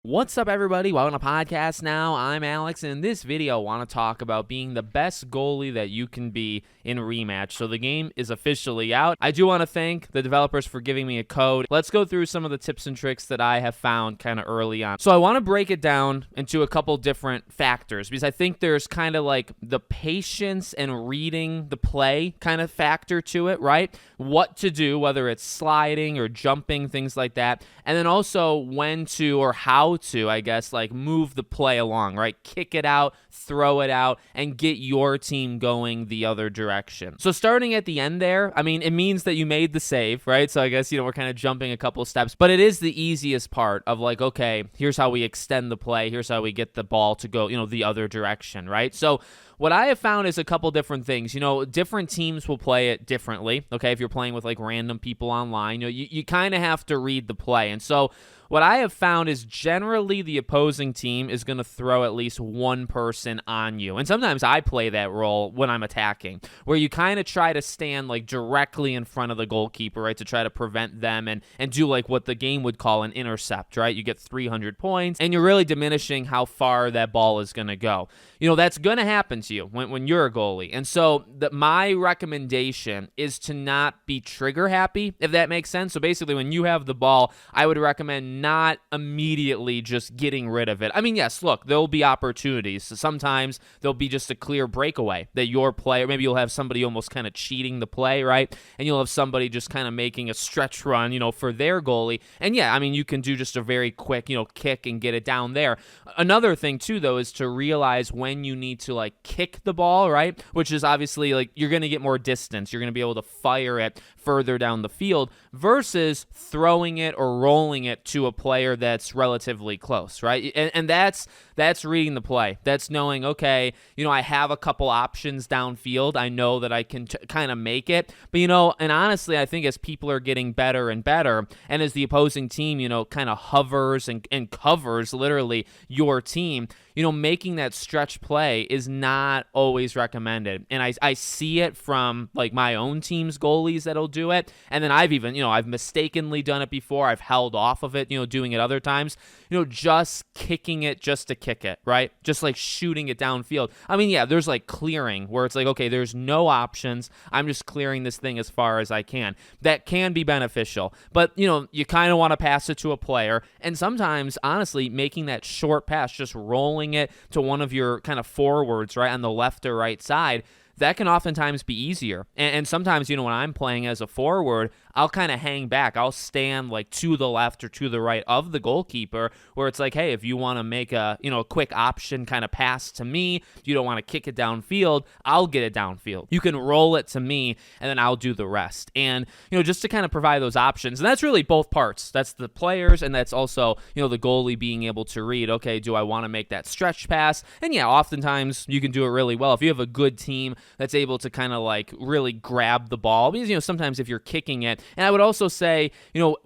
What's up, everybody? Welcome to podcast now. I'm Alex, and in this video, I want to talk about being the best goalie that you can be in Rematch. So the game is officially out. I do want to thank the developers for giving me a code. Let's go through some of the tips and tricks that I have found kind of early on. So I want to break it down into a couple different factors because I think there's kind of like the patience and reading the play kind of factor to it, right? What to do, whether it's sliding or jumping, things like that. And then also when to or how to, I guess, like move the play along, right? Kick it out, throw it out, and get your team going the other direction. So starting at the end there, I mean, it means that you made the save, right? So I guess, we're kind of jumping a couple steps, but it is the easiest part of like, okay, here's how we extend the play. Here's how we get the ball to go, the other direction, right? So what I have found is a couple different things. Different teams will play it differently, okay? If you're playing with like random people online, you kind of have to read the play. And so what I have found is generally the opposing team is going to throw at least one person on you. And sometimes I play that role when I'm attacking, where you kind of try to stand like directly in front of the goalkeeper, right, to try to prevent them and do like what the game would call an intercept, right? You get 300 points, and you're really diminishing how far that ball is going to go. That's going to happen to you when you're a goalie. And so my recommendation is to not be trigger happy, if that makes sense. So basically, when you have the ball, I would recommend not immediately just getting rid of it. I mean, yes, look, there'll be opportunities. So sometimes there'll be just a clear breakaway that your player, maybe you'll have somebody almost kind of cheating the play, right? And you'll have somebody just kind of making a stretch run, for their goalie. And yeah, I mean, you can do just a very quick, kick and get it down there. Another thing too, though, is to realize when you need to like kick the ball, right? Which is obviously like you're going to get more distance. You're going to be able to fire it further down the field versus throwing it or rolling it to a player that's relatively close, right? And that's reading the play. That's knowing, okay, I have a couple options downfield. I know that I can kind of make it. But, and honestly, I think as people are getting better and better, and as the opposing team, kind of hovers and covers literally your team, making that stretch play is not always recommended. And I see it from like my own team's goalies that'll do it. And then I've even, I've mistakenly done it before. I've held off of it, doing it other times, just kicking it just to kick it, right? Just like shooting it downfield. I mean, yeah, there's like clearing where it's like, okay, there's no options. I'm just clearing this thing as far as I can. That can be beneficial, but you kind of want to pass it to a player. And sometimes, honestly, making that short pass, just rolling it to one of your kind of forwards, right, on the left or right side, that can oftentimes be easier. And sometimes, when I'm playing as a forward, I'll kind of hang back. I'll stand like to the left or to the right of the goalkeeper where it's like, hey, if you want to make a, quick option kind of pass to me, you don't want to kick it downfield, I'll get it downfield. You can roll it to me and then I'll do the rest. And, just to kind of provide those options. And that's really both parts. That's the players and that's also, the goalie being able to read, okay, do I want to make that stretch pass? And yeah, oftentimes you can do it really well. If you have a good team that's able to kind of like really grab the ball, because, sometimes if you're kicking it, and I would also say,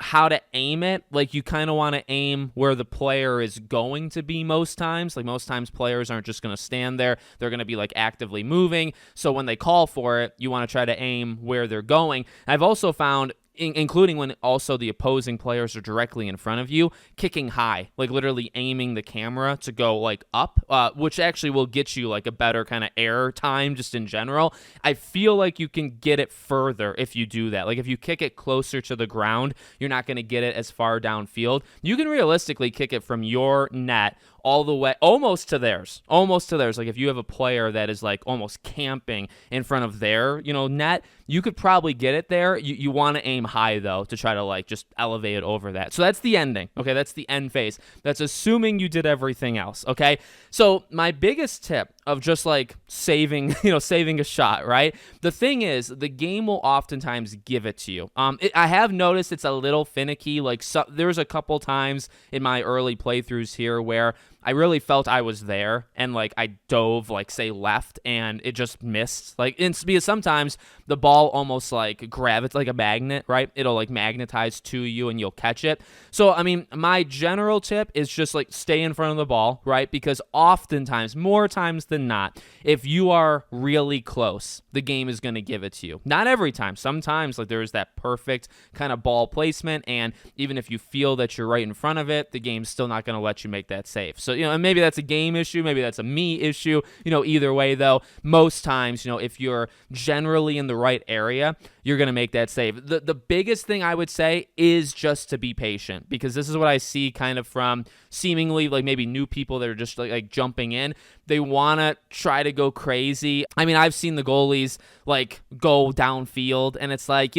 how to aim it. Like you kind of want to aim where the player is going to be most times. Like most times players aren't just going to stand there. They're going to be like actively moving. So when they call for it, you want to try to aim where they're going. I've also found, including when also the opposing players are directly in front of you, kicking high, like literally aiming the camera to go like up, which actually will get you like a better kind of air time just in general. I feel like you can get it further if you do that. Like if you kick it closer to the ground, you're not going to get it as far downfield. You can realistically kick it from your net all the way almost to theirs. Like if you have a player that is like almost camping in front of their, net, you could probably get it there. You want to aim high though to try to like just elevate it over that. So that's the ending. Okay, that's the end phase. That's assuming you did everything else. Okay, so my biggest tip of just like saving a shot, right? The thing is, the game will oftentimes give it to you. I have noticed it's a little finicky. Like there's a couple times in my early playthroughs here where I really felt I was there and like I dove like say left and it just missed. Like it's because sometimes the ball almost like gravitates like a magnet, right? It'll like magnetize to you and you'll catch it. So I mean, my general tip is just like stay in front of the ball, right? Because oftentimes, more times than than not, if you are really close, the game is going to give it to you. Not every time. Sometimes like there's that perfect kind of ball placement, and even if you feel that you're right in front of it, the game's still not going to let you make that save. So, and maybe that's a game issue, maybe that's a me issue. Either way though, most times, if you're generally in the right area, you're going to make that save. The biggest thing I would say is just to be patient, because this is what I see kind of from seemingly like maybe new people that are just like jumping in. They want to try to go crazy. I mean, I've seen the goalies like go downfield, and it's like,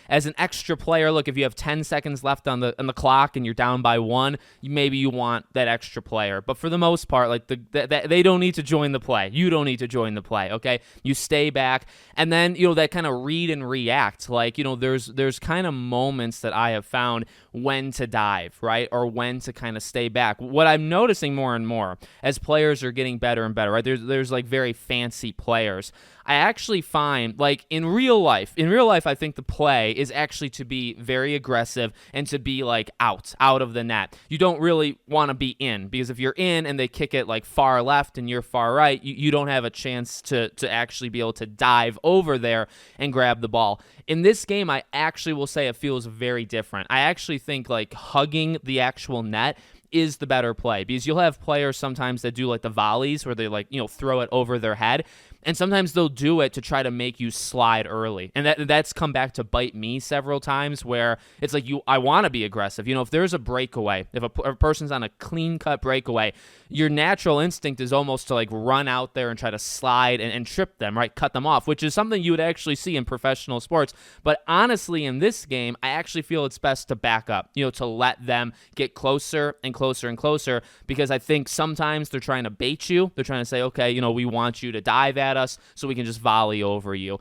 as an extra player, look, if you have 10 seconds left on the clock and you're down by 1, maybe you want that extra player. But for the most part, like they don't need to join the play. You don't need to join the play, okay? You stay back, and then, that kind of read and react. Like, there's kind of moments that I have found when to dive, right? Or when to kind of stay back. What I'm noticing more and more as players are getting better and better, right? There's like very fancy players. I actually find, like, in real life, I think the play is actually to be very aggressive and to be like out of the net. You don't really want to be in, because if you're in and they kick it like far left and you're far right, you don't have a chance to actually be able to dive over there and grab the ball. In this game, I actually will say it feels very different. I actually think like hugging the actual net is the better play, because you'll have players sometimes that do like the volleys where they like, throw it over their head. And sometimes they'll do it to try to make you slide early. And that's come back to bite me several times, where it's like I want to be aggressive. If there's a breakaway, if a person's on a clean-cut breakaway, your natural instinct is almost to like run out there and try to slide and trip them, right? Cut them off, which is something you would actually see in professional sports. But honestly, in this game, I actually feel it's best to back up, to let them get closer and closer and closer, because I think sometimes they're trying to bait you. They're trying to say, okay, we want you to dive at us so we can just volley over you.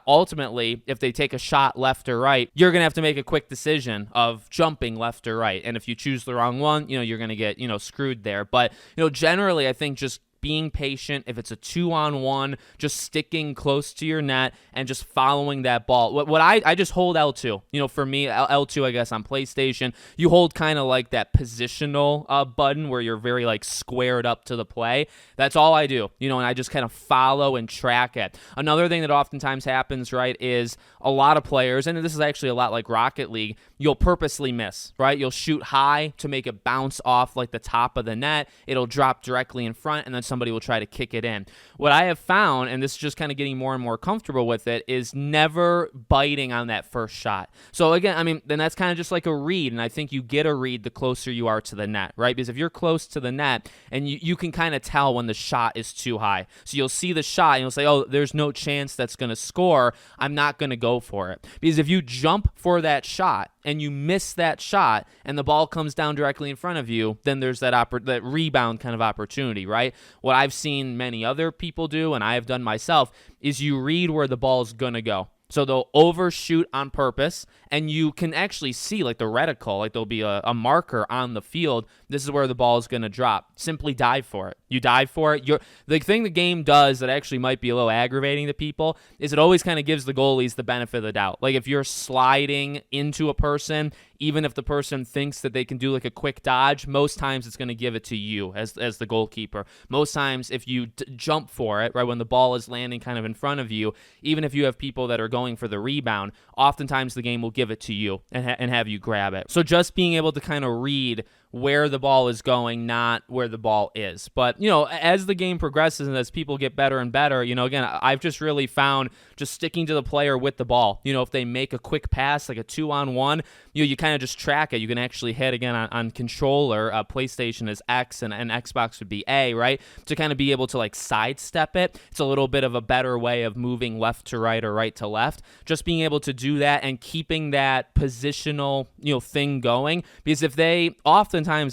Ultimately, if they take a shot left or right, you're going to have to make a quick decision of jumping left or right. And if you choose the wrong one, you're going to get, screwed there. But, generally, I think just being patient. If it's a 2-on-1, just sticking close to your net and just following that ball. What I just hold L2. For me, L2, I guess, on PlayStation, you hold kind of like that positional button where you're very like squared up to the play. That's all I do, and I just kind of follow and track it. Another thing that oftentimes happens, right, is a lot of players, and this is actually a lot like Rocket League, you'll purposely miss, right? You'll shoot high to make it bounce off like the top of the net. It'll drop directly in front, and then somebody will try to kick it in. What I have found, and this is just kind of getting more and more comfortable with it, is never biting on that first shot. So again, I mean, then that's kind of just like a read, and I think you get a read the closer you are to the net, right? Because if you're close to the net, and you can kind of tell when the shot is too high. So you'll see the shot, and you'll say, oh, there's no chance that's going to score. I'm not going to go for it. Because if you jump for that shot, and you miss that shot, and the ball comes down directly in front of you, then there's that rebound kind of opportunity, right? What I've seen many other people do, and I have done myself, is you read where the ball is going to go. So they'll overshoot on purpose, and you can actually see like the reticle, like there'll be a marker on the field. This is where the ball is going to drop. Simply dive for it. You dive for it. The thing the game does that actually might be a little aggravating to people is it always kind of gives the goalies the benefit of the doubt. Like if you're sliding into a person, even if the person thinks that they can do like a quick dodge, most times it's going to give it to you as the goalkeeper. Most times if you jump for it, right, when the ball is landing kind of in front of you, even if you have people that are going for the rebound, oftentimes the game will give it to you and have you grab it. So just being able to kind of read where the ball is going, not where the ball is. But, as the game progresses and as people get better and better, again, I've just really found just sticking to the player with the ball. If they make a quick pass, like a 2-on-1, you kind of just track it. You can actually hit, again, on controller. PlayStation is X and Xbox would be A, right? To kind of be able to, like, sidestep it. It's a little bit of a better way of moving left to right or right to left. Just being able to do that and keeping that positional, thing going. Because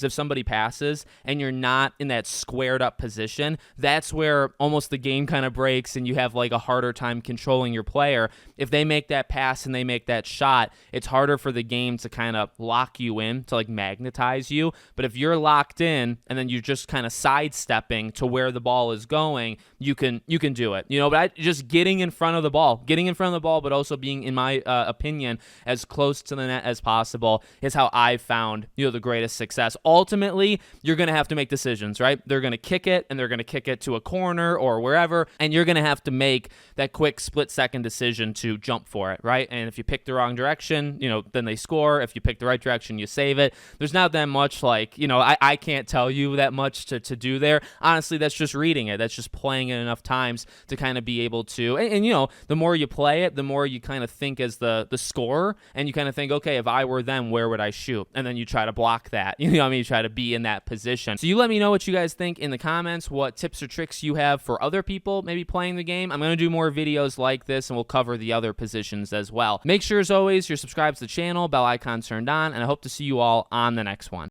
if somebody passes and you're not in that squared up position, that's where almost the game kind of breaks and you have like a harder time controlling your player. If they make that pass and they make that shot, it's harder for the game to kind of lock you in, to like magnetize you. But if you're locked in and then you're just kind of sidestepping to where the ball is going, you can do it. But just getting in front of the ball, but also being, in my opinion, as close to the net as possible is how I've found, the greatest success. success. Ultimately, you're going to have to make decisions, right? They're going to kick it, and they're going to kick it to a corner or wherever, and you're going to have to make that quick split-second decision to jump for it, right? And if you pick the wrong direction, then they score. If you pick the right direction, you save it. There's not that much, like, I can't tell you that much to do there. Honestly, that's just reading it. That's just playing it enough times to kind of be able to, and the more you play it, the more you kind of think as the scorer, and you kind of think, okay, if I were them, where would I shoot? And then you try to block that. You try to be in that position. So you let me know what you guys think in the comments, what tips or tricks you have for other people maybe playing the game. I'm going to do more videos like this, and we'll cover the other positions as well. Make sure, as always, you're subscribed to the channel, bell icon turned on, and I hope to see you all on the next one.